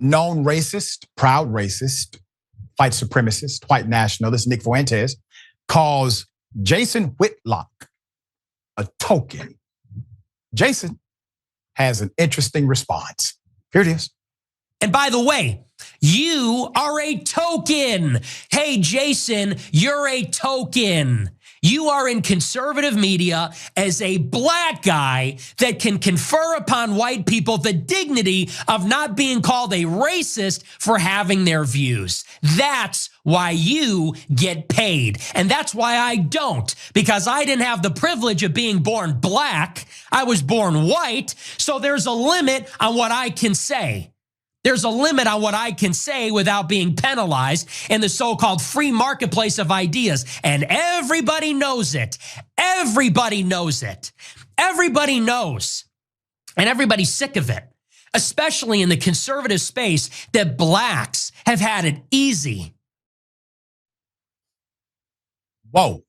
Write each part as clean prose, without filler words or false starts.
known racist, proud racist, white supremacist, white nationalist, Nick Fuentes, calls Jason Whitlock a token. Jason has an interesting response. Here it is. And by the way, you are a token. Hey, Jason, you're a token. You are in conservative media as a black guy that can confer upon white people the dignity of not being called a racist for having their views. That's why you get paid. And that's why I don't, because I didn't have the privilege of being born black. I was born white. So there's a limit on what I can say. There's a limit on what I can say without being penalized in the so-called free marketplace of ideas. And everybody knows it. Everybody knows it. Everybody knows. And everybody's sick of it, especially in the conservative space, that blacks have had it easy. Whoa.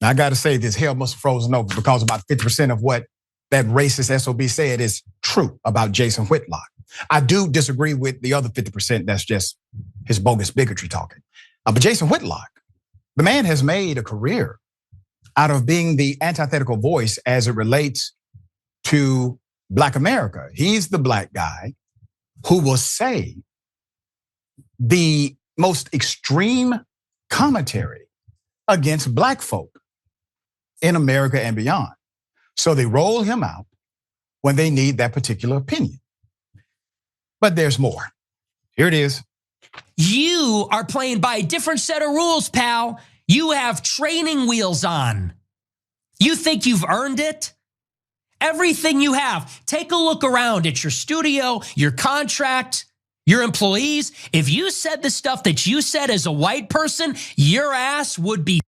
Now I got to say this hell must have frozen over, because about 50% of what that racist SOB said is true about Jason Whitlock. I do disagree with the other 50%. That's just his bogus bigotry talking. But Jason Whitlock, the man has made a career out of being the antithetical voice as it relates to Black America. He's the black guy who will say the most extreme commentary against black folk in America and beyond. So they roll him out when they need that particular opinion. But there's more. Here it is. You are playing by a different set of rules, pal. You have training wheels on. You think you've earned it? Everything you have. Take a look around at your studio, your contract, your employees. If you said the stuff that you said as a white person, your ass would be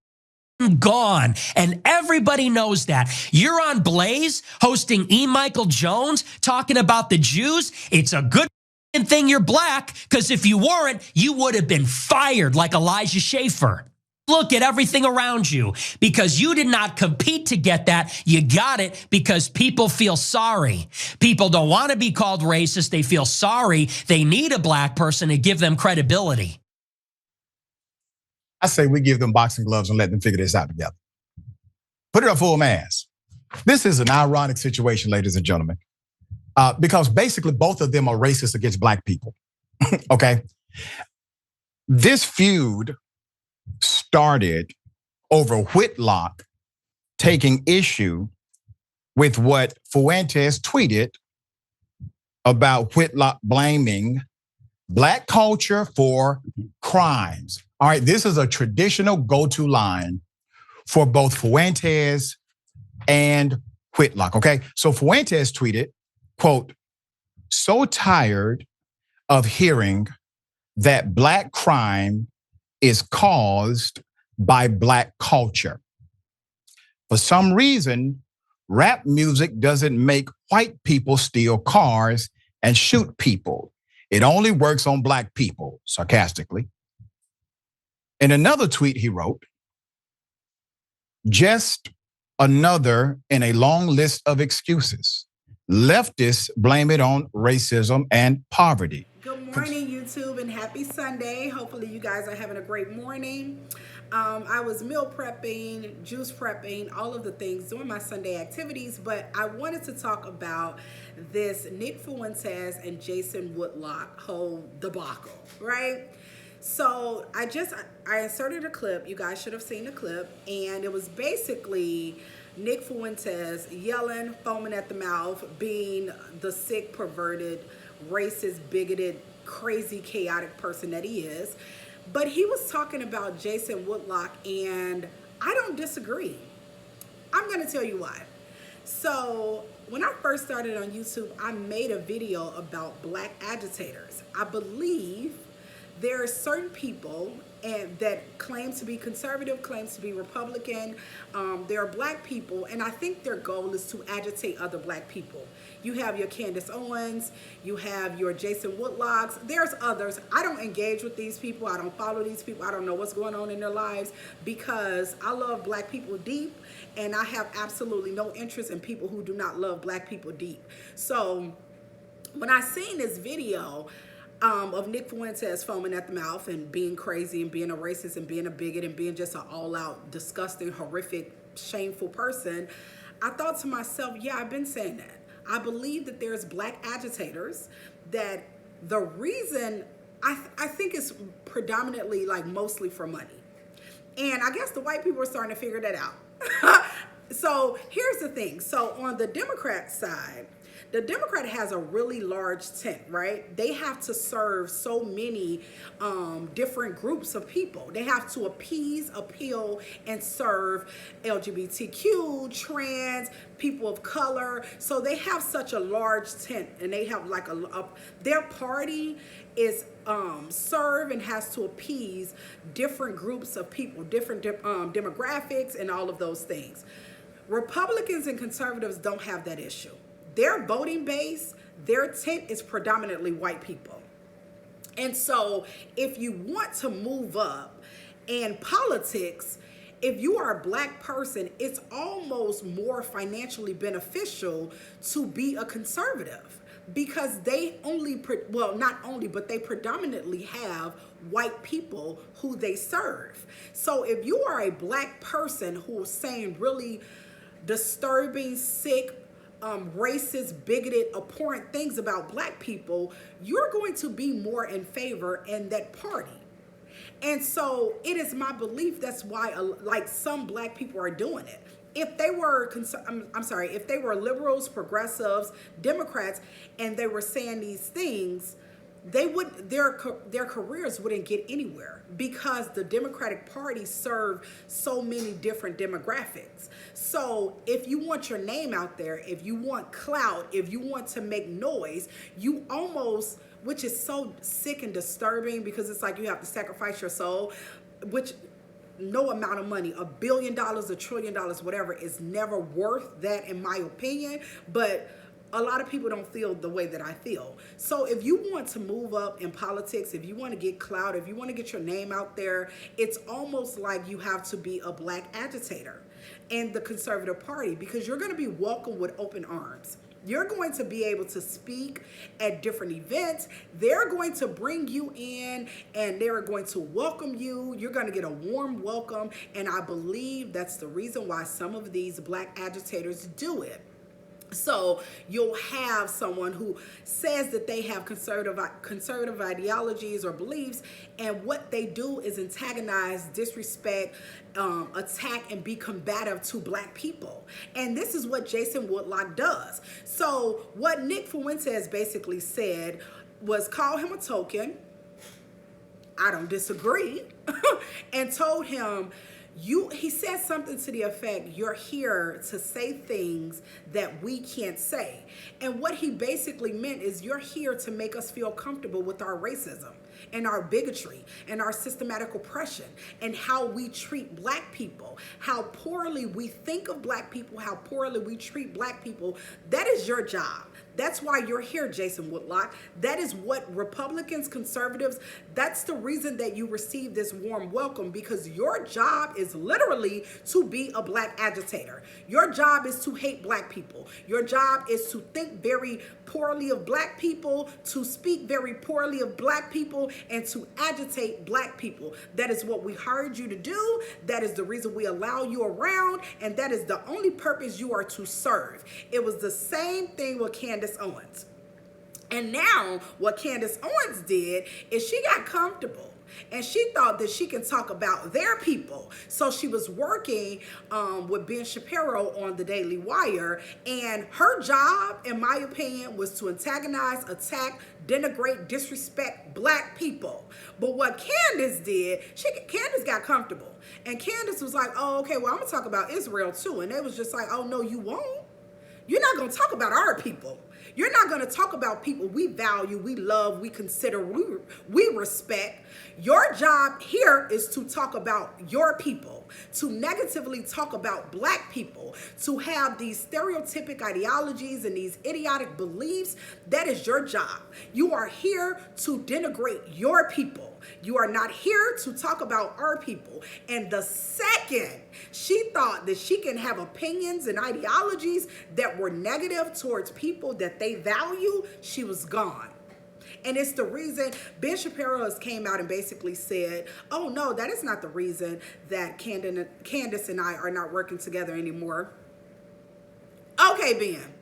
gone. And everybody knows that. You're on Blaze hosting E. Michael Jones talking about the Jews. It's a good thing you're black, because if you weren't, you would have been fired like Elijah Schaffer. Look at everything around you, because you did not compete to get that. You got it because people feel sorry. People don't want to be called racist. They feel sorry. They need a black person to give them credibility. I say we give them boxing gloves and let them figure this out together. Put it up full mass. This is an ironic situation, ladies and gentlemen, because basically both of them are racist against black people, okay? This feud started over Whitlock taking issue with what Fuentes tweeted about Whitlock blaming black culture for crimes. All right, this is a traditional go-to line for both Fuentes and Whitlock, okay? So Fuentes tweeted, quote, "So tired of hearing that black crime is caused by black culture. For some reason, rap music doesn't make white people steal cars and shoot people. It only works on black people," sarcastically. In another tweet he wrote, "Just another in a long list of excuses. Leftists blame it on racism and poverty." Good morning, YouTube, and happy Sunday. Hopefully you guys are having a great morning. I was meal prepping, juice prepping, all of the things, doing my Sunday activities, but I wanted to talk about this Nick Fuentes and Jason Whitlock whole debacle, right? So I inserted a clip. You guys should have seen the clip, and it was basically Nick Fuentes yelling, foaming at the mouth, being the sick, perverted, racist, bigoted, crazy, chaotic person that he is. But he was talking about Jason Whitlock, and I don't disagree. I'm going to tell you why. So when I first started on YouTube, I made a video about black agitators. I believe there are certain people that claim to be conservative, claims to be Republican. There are black people, and I think their goal is to agitate other black people. You have your Candace Owens, you have your Jason Whitlocks. There's others. I don't engage with these people. I don't follow these people. I don't know what's going on in their lives, because I love black people deep, and I have absolutely no interest in people who do not love black people deep. So when I seen this video, of Nick Fuentes foaming at the mouth and being crazy and being a racist and being a bigot and being just an all-out, disgusting, horrific, shameful person, I thought to myself, yeah, I've been saying that. I believe that there's black agitators that the reason I think is predominantly, like, mostly for money. And I guess the white people are starting to figure that out. So here's the thing. So on the Democrat side, the Democrat has a really large tent, right? They have to serve so many different groups of people. They have to appease, appeal, and serve LGBTQ, trans, people of color. So they have such a large tent, and they have like their party is serve and has to appease different groups of people, different demographics, and all of those things. Republicans and conservatives don't have that issue. Their voting base, their tent is predominantly white people. And so if you want to move up in politics, if you are a black person, it's almost more financially beneficial to be a conservative, because they not only, but they predominantly have white people who they serve. So if you are a black person who is saying really disturbing, sick, racist, bigoted, abhorrent things about black people, you're going to be more in favor in that party. And so it is my belief that's why like some black people are doing it. If they were, if they were liberals, progressives, Democrats, and they were saying these things, their careers wouldn't get anywhere, because the Democratic Party served so many different demographics. So if you want your name out there, if you want clout, if you want to make noise, you almost, which is so sick and disturbing, because it's like you have to sacrifice your soul, which no amount of money, $1 billion, $1 trillion, whatever, is never worth that, in my opinion. But a lot of people don't feel the way that I feel. So if you want to move up in politics, if you want to get clout, if you want to get your name out there, it's almost like you have to be a black agitator in the conservative party, because you're going to be welcomed with open arms. You're going to be able to speak at different events. They're going to bring you in and they're going to welcome you. You're going to get a warm welcome. And I believe that's the reason why some of these black agitators do it. So you'll have someone who says that they have conservative ideologies or beliefs, and what they do is antagonize, disrespect, attack, and be combative to black people. And this is what Jason Whitlock does. So what Nick Fuentes basically said was call him a token. I don't disagree. And told him, he said something to the effect, you're here to say things that we can't say. And what he basically meant is, you're here to make us feel comfortable with our racism and our bigotry and our systematic oppression and how we treat black people, how poorly we think of black people, how poorly we treat black people. That is your job. That's why you're here, Jason Whitlock. That is what Republicans, conservatives, that's the reason that you receive this warm welcome, because your job is literally to be a black agitator. Your job is to hate black people. Your job is to think very poorly of black people, to speak very poorly of black people, and to agitate black people. That is what we hired you to do. That is the reason we allow you around, and that is the only purpose you are to serve. It was the same thing with Candace Owens. And now what Candace Owens did is she got comfortable, and she thought that she can talk about their people. So she was working with Ben Shapiro on the Daily Wire, and her job, in my opinion, was to antagonize, attack, denigrate, disrespect black people. But what Candace did, Candace got comfortable. And Candace was like, oh, okay, well, I'm gonna talk about Israel too. And they was just like, oh, no, you won't. You're not gonna talk about our people. You're not going to talk about people we value, we love, we consider, we respect. Your job here is to talk about your people, to negatively talk about black people, to have these stereotypic ideologies and these idiotic beliefs. That is your job. You are here to denigrate your people. You are not here to talk about our people. And the second she thought that she can have opinions and ideologies that were negative towards people that they value, she was gone. And it's the reason Ben Shapiro has came out and basically said, oh no, that is not the reason that Candace and I are not working together anymore. Okay, Ben.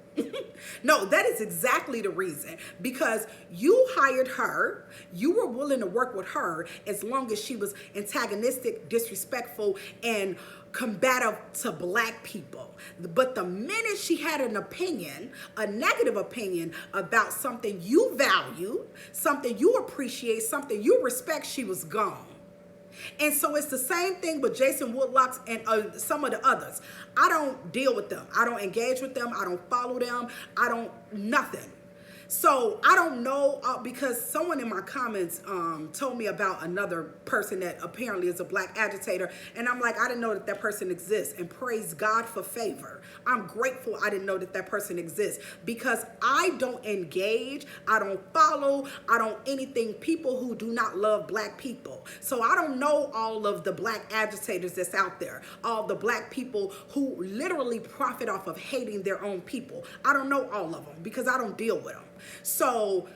No, that is exactly the reason. Because you hired her, you were willing to work with her as long as she was antagonistic, disrespectful, and combative to black people. But the minute she had an opinion, a negative opinion about something you value, something you appreciate, something you respect, she was gone. And so it's the same thing with Jason Whitlock and some of the others. I don't deal with them. I don't engage with them. I don't follow them. I don't, nothing. So I don't know, because someone in my comments told me about another person that apparently is a black agitator. And I'm like, I didn't know that that person exists. And praise God for favor. I'm grateful I didn't know that that person exists, because I don't engage, I don't follow, I don't anything people who do not love black people. So I don't know all of the black agitators that's out there, all the black people who literally profit off of hating their own people. I don't know all of them because I don't deal with them. So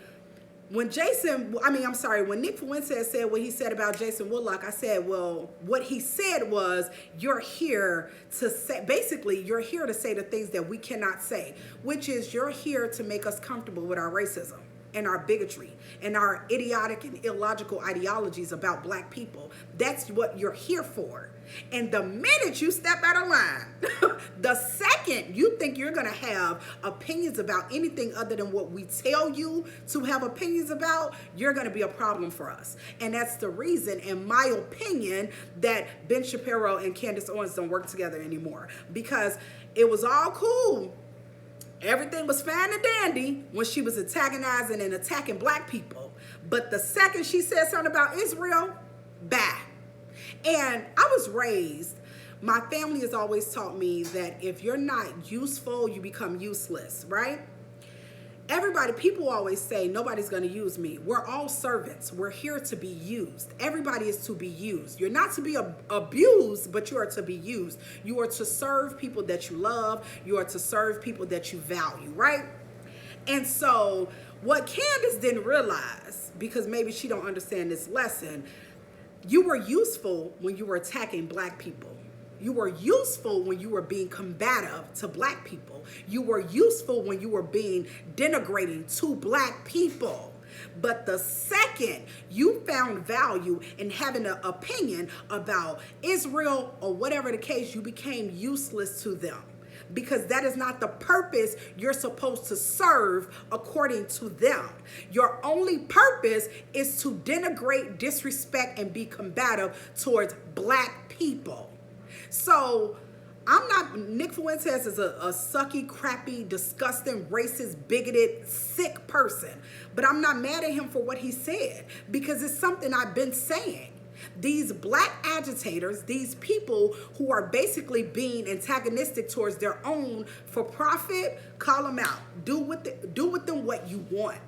when Nick Fuentes said what he said about Jason Whitlock, I said, well, what he said was, you're here to say, basically, you're here to say the things that we cannot say, which is you're here to make us comfortable with our racism and our bigotry and our idiotic and illogical ideologies about black people. That's what you're here for. And the minute you step out of line, the second you think you're going to have opinions about anything other than what we tell you to have opinions about, you're going to be a problem for us. And that's the reason, in my opinion, that Ben Shapiro and Candace Owens don't work together anymore. Because it was all cool. Everything was fine and dandy when she was antagonizing and attacking black people. But the second she said something about Israel, bye. And I was raised, my family has always taught me that if you're not useful, you become useless, right? People always say, nobody's going to use me. We're all servants. We're here to be used. Everybody is to be used. You're not to be abused, but you are to be used. You are to serve people that you love. You are to serve people that you value, right? And so what Candace didn't realize, because maybe she don't understand this lesson, you were useful when you were attacking black people. You were useful when you were being combative to black people. You were useful when you were being denigrating to black people. But the second you found value in having an opinion about Israel or whatever the case, you became useless to them. Because that is not the purpose you're supposed to serve according to them. Your only purpose is to denigrate, disrespect, and be combative towards black people. So Nick Fuentes is a sucky, crappy, disgusting, racist, bigoted, sick person. But I'm not mad at him for what he said, because it's something I've been saying. These black agitators, these people who are basically being antagonistic towards their own for profit, call them out. Do with them what you want.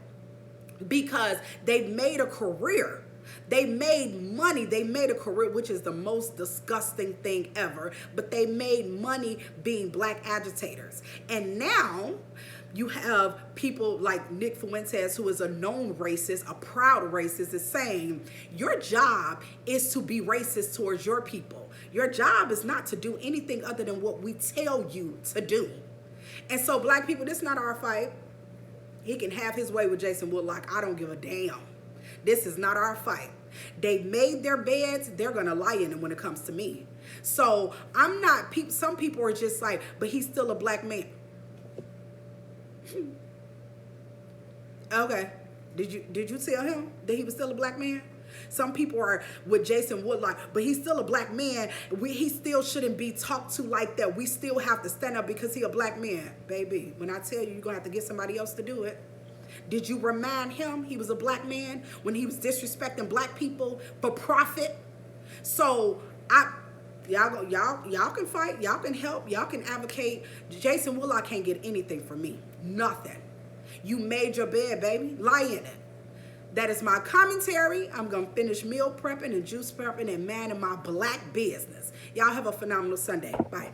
Because they've made a career. They made money. They made a career, which is the most disgusting thing ever. But they made money being black agitators. And now you have people like Nick Fuentes, who is a known racist, a proud racist, is saying your job is to be racist towards your people. Your job is not to do anything other than what we tell you to do. And so black people, this is not our fight. He can have his way with Jason Whitlock. I don't give a damn. This is not our fight. They made their beds. They're going to lie in them when it comes to me. So I'm not, some people are just like, but he's still a black man. Okay. Did you tell him that he was still a black man? Some people are with Jason Whitlock, but he's still a black man. He still shouldn't be talked to like that. We still have to stand up because he's a black man. Baby, when I tell you, you're going to have to get somebody else to do it. Did you remind him he was a black man when he was disrespecting black people for profit? So y'all can fight, y'all can help, y'all can advocate. Jason Whitlock can't get anything from me. Nothing. You made your bed, baby. Lie in it. That is my commentary. I'm going to finish meal prepping and juice prepping and minding my black business. Y'all have a phenomenal Sunday. Bye.